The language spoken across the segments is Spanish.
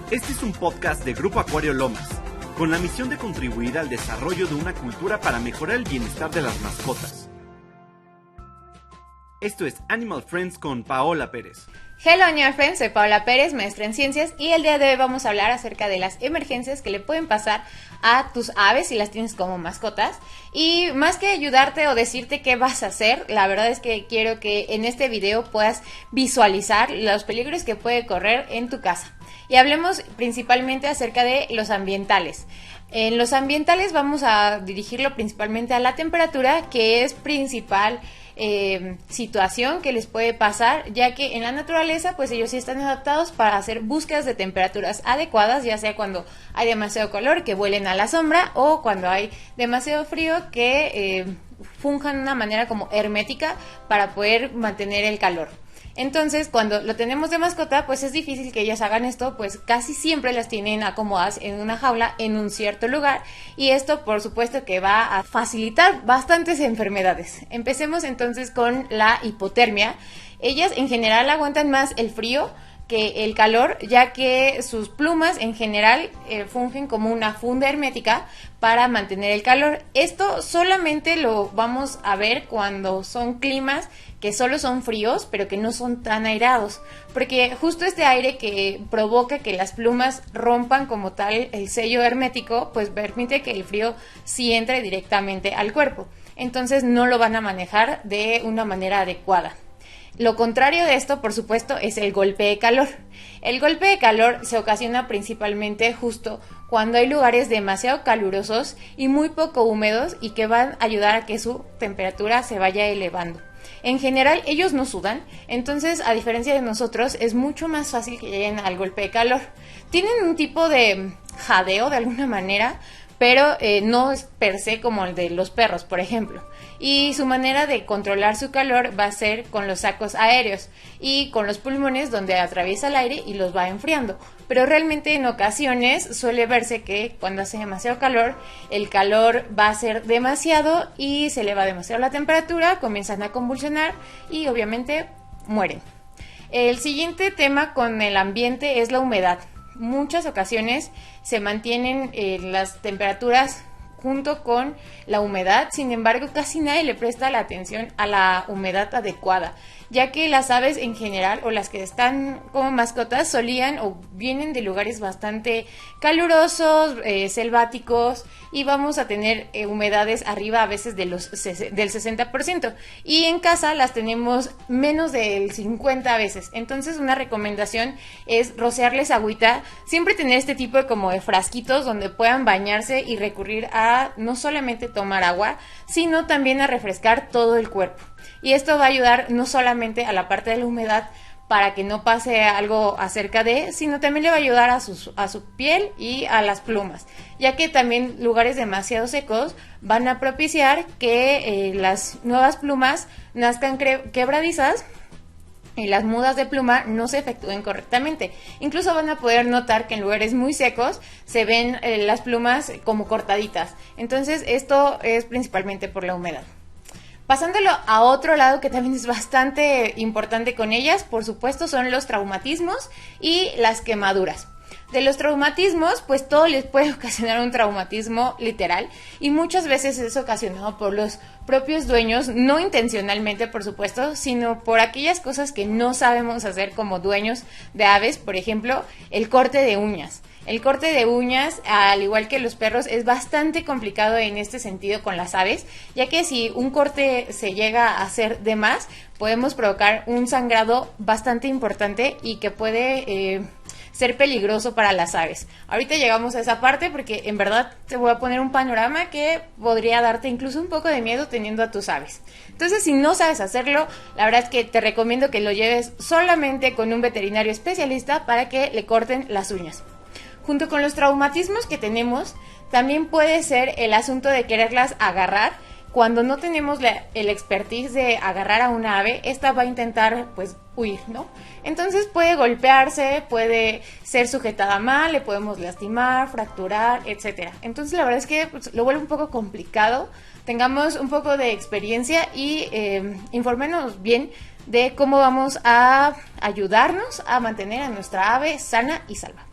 Este es un podcast de Grupo Acuario Lomas, con la misión de contribuir al desarrollo de una cultura para mejorar el bienestar de las mascotas. Esto es Animal Friends con Paola Pérez. Hello Animal Friends, soy Paola Pérez, maestra en ciencias, y el día de hoy vamos a hablar acerca de las emergencias que le pueden pasar a tus aves si las tienes como mascotas. Y más que ayudarte o decirte qué vas a hacer, la verdad es que quiero que en este video puedas visualizar los peligros que puede correr en tu casa. Y hablemos principalmente acerca de los ambientales. En los ambientales vamos a dirigirlo principalmente a la temperatura, que es principal situación que les puede pasar, ya que en la naturaleza pues ellos sí están adaptados para hacer búsquedas de temperaturas adecuadas, ya sea cuando hay demasiado calor que vuelen a la sombra o cuando hay demasiado frío que funjan de una manera como hermética para poder mantener el calor. Entonces, cuando lo tenemos de mascota, pues es difícil que ellas hagan esto, pues casi siempre las tienen acomodadas en una jaula en un cierto lugar, y esto por supuesto que va a facilitar bastantes enfermedades. Empecemos entonces con la hipotermia. Ellas en general aguantan más el frío que el calor, ya que sus plumas en general fungen como una funda hermética para mantener el calor. Esto solamente lo vamos a ver cuando son climas que solo son fríos, pero que no son tan airados, porque justo este aire que provoca que las plumas rompan como tal el sello hermético, pues permite que el frío sí entre directamente al cuerpo. Entonces no lo van a manejar de una manera adecuada. Lo contrario de esto, por supuesto, es el golpe de calor. El golpe de calor se ocasiona principalmente justo cuando hay lugares demasiado calurosos y muy poco húmedos y que van a ayudar a que su temperatura se vaya elevando. En general, ellos no sudan, entonces, a diferencia de nosotros, es mucho más fácil que lleguen al golpe de calor. Tienen un tipo de jadeo de alguna manera, pero no es per se como el de los perros, por ejemplo. Y su manera de controlar su calor va a ser con los sacos aéreos y con los pulmones, donde atraviesa el aire y los va enfriando. Pero realmente en ocasiones suele verse que cuando hace demasiado calor, el calor va a ser demasiado y se eleva demasiado la temperatura, comienzan a convulsionar y obviamente mueren. El siguiente tema con el ambiente es la humedad. Muchas ocasiones se mantienen las temperaturas junto con la humedad, sin embargo casi nadie le presta la atención a la humedad adecuada, ya que las aves en general o las que están como mascotas solían o vienen de lugares bastante calurosos, selváticos, y vamos a tener humedades arriba a veces del 60%, y en casa las tenemos menos del 50 a veces. Entonces una recomendación es rociarles agüita, siempre tener este tipo de como de frasquitos donde puedan bañarse y recurrir a no solamente tomar agua, sino también a refrescar todo el cuerpo. Y esto va a ayudar no solamente a la parte de la humedad para que no pase algo acerca de, sino también le va a ayudar a su piel y a las plumas, ya que también lugares demasiado secos van a propiciar que las nuevas plumas nazcan quebradizas y las mudas de pluma no se efectúen correctamente. Incluso van a poder notar que en lugares muy secos se ven las plumas como cortaditas. Entonces esto es principalmente por la humedad. Pasándolo a otro lado que también es bastante importante con ellas, por supuesto, son los traumatismos y las quemaduras. De los traumatismos, pues todo les puede ocasionar un traumatismo literal, y muchas veces es ocasionado por los propios dueños, no intencionalmente por supuesto, sino por aquellas cosas que no sabemos hacer como dueños de aves. Por ejemplo, el corte de uñas. El corte de uñas, al igual que los perros, es bastante complicado en este sentido con las aves, ya que si un corte se llega a hacer de más, podemos provocar un sangrado bastante importante y que puede ser peligroso para las aves. Ahorita llegamos a esa parte porque en verdad te voy a poner un panorama que podría darte incluso un poco de miedo teniendo a tus aves. Entonces, si no sabes hacerlo, la verdad es que te recomiendo que lo lleves solamente con un veterinario especialista para que le corten las uñas. Junto con los traumatismos que tenemos, también puede ser el asunto de quererlas agarrar. Cuando no tenemos el expertise de agarrar a una ave, esta va a intentar pues huir, ¿no? Entonces puede golpearse, puede ser sujetada mal, le podemos lastimar, fracturar, etcétera. Entonces la verdad es que pues, lo vuelve un poco complicado. Tengamos un poco de experiencia y infórmenos bien de cómo vamos a ayudarnos a mantener a nuestra ave sana y salva.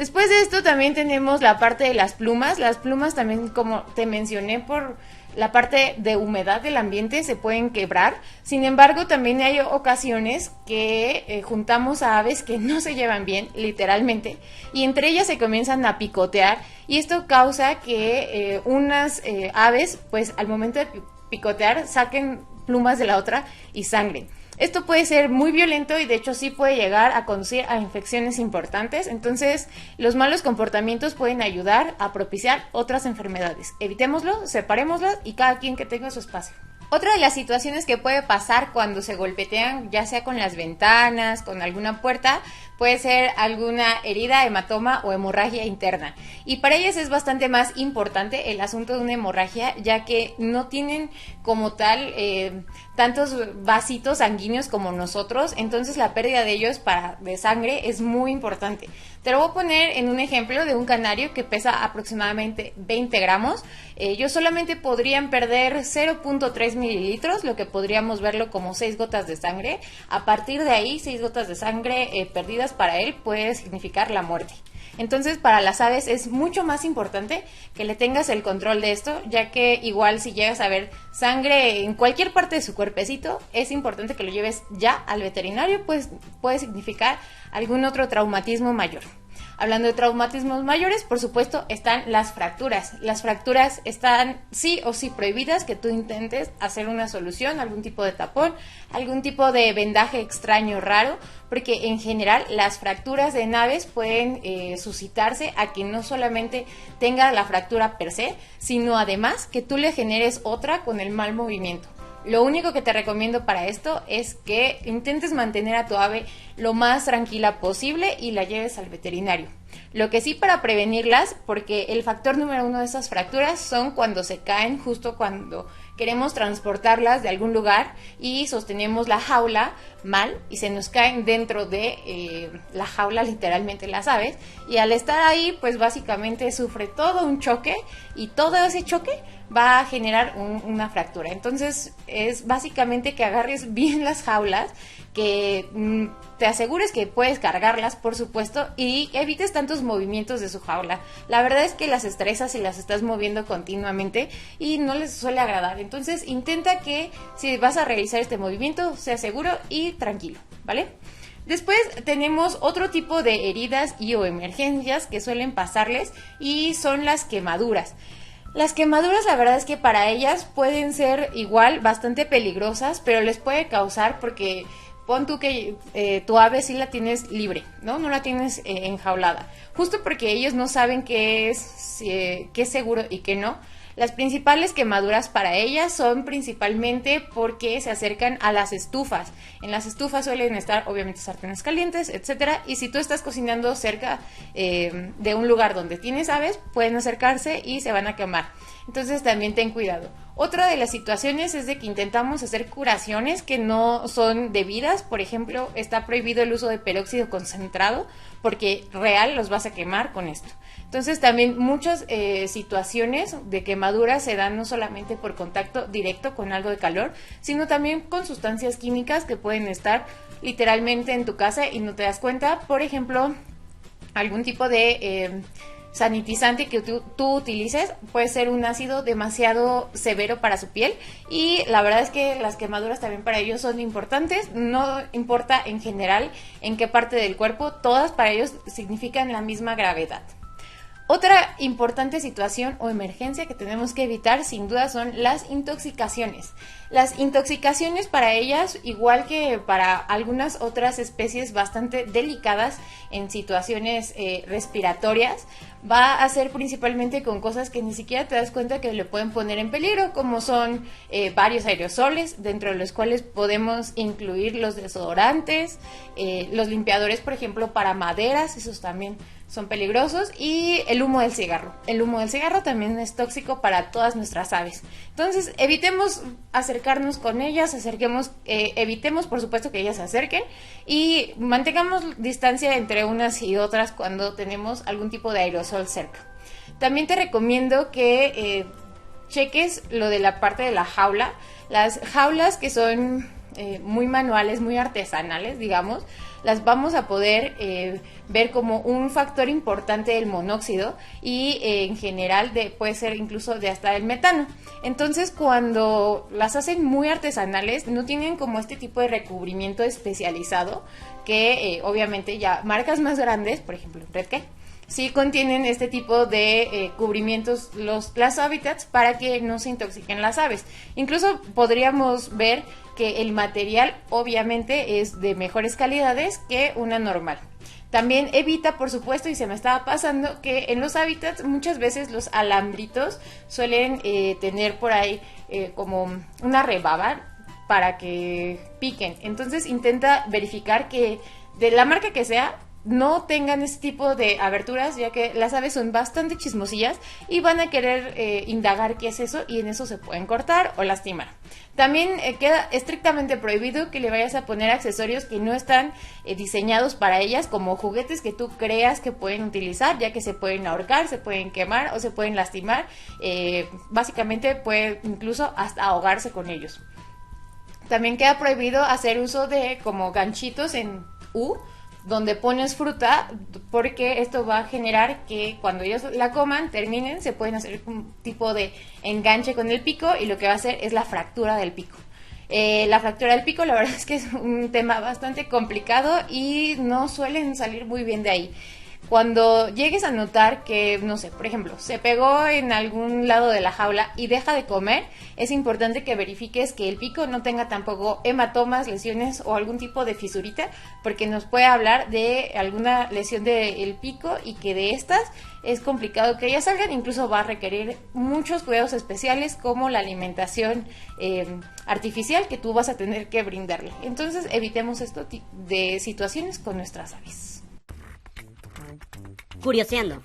Después de esto también tenemos la parte de las plumas. Las plumas también, como te mencioné, por la parte de humedad del ambiente se pueden quebrar. Sin embargo, también hay ocasiones que juntamos a aves que no se llevan bien, literalmente, y entre ellas se comienzan a picotear, y esto causa que unas aves, pues al momento de picotear, saquen plumas de la otra y sangre. Esto puede ser muy violento y de hecho sí puede llegar a conducir a infecciones importantes. Entonces, los malos comportamientos pueden ayudar a propiciar otras enfermedades. Evitémoslo, separémoslo y cada quien que tenga su espacio. Otra de las situaciones que puede pasar cuando se golpetean, ya sea con las ventanas, con alguna puerta, puede ser alguna herida, hematoma o hemorragia interna. Y para ellas es bastante más importante el asunto de una hemorragia, ya que no tienen como tal tantos vasitos sanguíneos como nosotros, entonces la pérdida de ellos de sangre es muy importante. Te lo voy a poner en un ejemplo de un canario que pesa aproximadamente 20 gramos. Ellos solamente podrían perder 0.3 mililitros, lo que podríamos verlo como 6 gotas de sangre. A partir de ahí, 6 gotas de sangre perdidas para él puede significar la muerte. Entonces, para las aves es mucho más importante que le tengas el control de esto, ya que igual si llegas a ver sangre en cualquier parte de su cuerpecito, es importante que lo lleves ya al veterinario, pues puede significar algún otro traumatismo mayor. Hablando de traumatismos mayores, por supuesto, están las fracturas. Las fracturas están sí o sí prohibidas, que tú intentes hacer una solución, algún tipo de tapón, algún tipo de vendaje extraño, raro, porque en general las fracturas de aves pueden suscitarse a que no solamente tenga la fractura per se, sino además que tú le generes otra con el mal movimiento. Lo único que te recomiendo para esto es que intentes mantener a tu ave lo más tranquila posible y la lleves al veterinario. Lo que sí, para prevenirlas, porque el factor número 1 de esas fracturas son cuando se caen, justo cuando queremos transportarlas de algún lugar y sostenemos la jaula mal y se nos caen dentro de la jaula, literalmente, las aves, y al estar ahí pues básicamente sufre todo un choque y todo ese choque va a generar una fractura. Entonces es básicamente que agarres bien las jaulas, que te asegures que puedes cargarlas, por supuesto, y evites tantos movimientos de su jaula. La verdad es que las estresas y las estás moviendo continuamente y no les suele agradar. Entonces intenta que si vas a realizar este movimiento sea seguro y tranquilo, ¿vale? Después tenemos otro tipo de heridas y o emergencias que suelen pasarles, y son las quemaduras. Las quemaduras, la verdad es que para ellas pueden ser igual bastante peligrosas, pero les puede causar, porque pon tú que tu ave sí la tienes libre, ¿no? No la tienes enjaulada. Justo porque ellos no saben qué es seguro y qué no. Las principales quemaduras para ellas son principalmente porque se acercan a las estufas. En las estufas suelen estar obviamente sartenes calientes, etcétera, y si tú estás cocinando cerca de un lugar donde tienes aves, pueden acercarse y se van a quemar. Entonces también ten cuidado. Otra de las situaciones es de que intentamos hacer curaciones que no son debidas. Por ejemplo, está prohibido el uso de peróxido concentrado porque real los vas a quemar con esto. Entonces también muchas situaciones de quemaduras se dan no solamente por contacto directo con algo de calor, sino también con sustancias químicas que pueden estar literalmente en tu casa y no te das cuenta. Por ejemplo, algún tipo de sanitizante que tú utilices puede ser un ácido demasiado severo para su piel, y la verdad es que las quemaduras también para ellos son importantes. No importa en general en qué parte del cuerpo, todas para ellos significan la misma gravedad. Otra importante situación o emergencia que tenemos que evitar sin duda son las intoxicaciones. Las intoxicaciones para ellas, igual que para algunas otras especies bastante delicadas en situaciones respiratorias, va a ser principalmente con cosas que ni siquiera te das cuenta que le pueden poner en peligro, como son varios aerosoles, dentro de los cuales podemos incluir los desodorantes, los limpiadores, por ejemplo, para maderas, esos también son peligrosos, y el humo del cigarro. El humo del cigarro también es tóxico para todas nuestras aves. Entonces, evitemos acercarnos con ellas, evitemos, por supuesto, que ellas se acerquen, y mantengamos distancia entre unas y otras cuando tenemos algún tipo de aerosol cerca. También te recomiendo que cheques lo de la parte de la jaula. Las jaulas que son muy manuales, muy artesanales, digamos, las vamos a poder ver como un factor importante del monóxido y en general puede ser incluso de hasta el metano. Entonces, cuando las hacen muy artesanales, no tienen como este tipo de recubrimiento especializado que obviamente ya marcas más grandes, por ejemplo Redken, sí contienen este tipo de cubrimientos, las hábitats, para que no se intoxiquen las aves. Incluso podríamos ver que el material obviamente es de mejores calidades que una normal. También evita, por supuesto, y se me estaba pasando, que en los hábitats muchas veces los alambritos suelen tener por ahí como una rebaba para que piquen. Entonces intenta verificar que de la marca que sea, no tengan este tipo de aberturas, ya que las aves son bastante chismosillas y van a querer indagar qué es eso, y en eso se pueden cortar o lastimar. También queda estrictamente prohibido que le vayas a poner accesorios que no están diseñados para ellas, como juguetes que tú creas que pueden utilizar, ya que se pueden ahorcar, se pueden quemar o se pueden lastimar. Básicamente puede incluso hasta ahogarse con ellos. También queda prohibido hacer uso de como ganchitos en U, donde pones fruta, porque esto va a generar que cuando ellos la coman, terminen, se pueden hacer un tipo de enganche con el pico, y lo que va a hacer es la fractura del pico. La fractura del pico, la verdad es que es un tema bastante complicado y no suelen salir muy bien de ahí. Cuando llegues a notar que, no sé, por ejemplo, se pegó en algún lado de la jaula y deja de comer, es importante que verifiques que el pico no tenga tampoco hematomas, lesiones o algún tipo de fisurita, porque nos puede hablar de alguna lesión del pico, y que de estas es complicado que ellas salgan. Incluso va a requerir muchos cuidados especiales, como la alimentación artificial que tú vas a tener que brindarle. Entonces evitemos esto de situaciones con nuestras aves. Curioseando.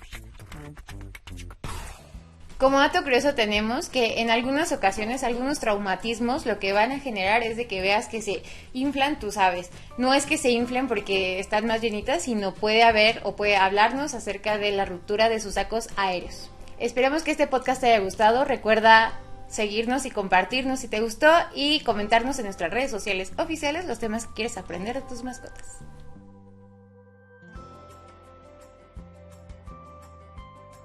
Como dato curioso tenemos que en algunas ocasiones algunos traumatismos lo que van a generar es de que veas que se inflan tus aves. No es que se inflen porque están más llenitas, sino puede haber o puede hablarnos acerca de la ruptura de sus sacos aéreos. Esperamos que este podcast te haya gustado. Recuerda seguirnos y compartirnos si te gustó, y comentarnos en nuestras redes sociales oficiales los temas que quieres aprender de tus mascotas.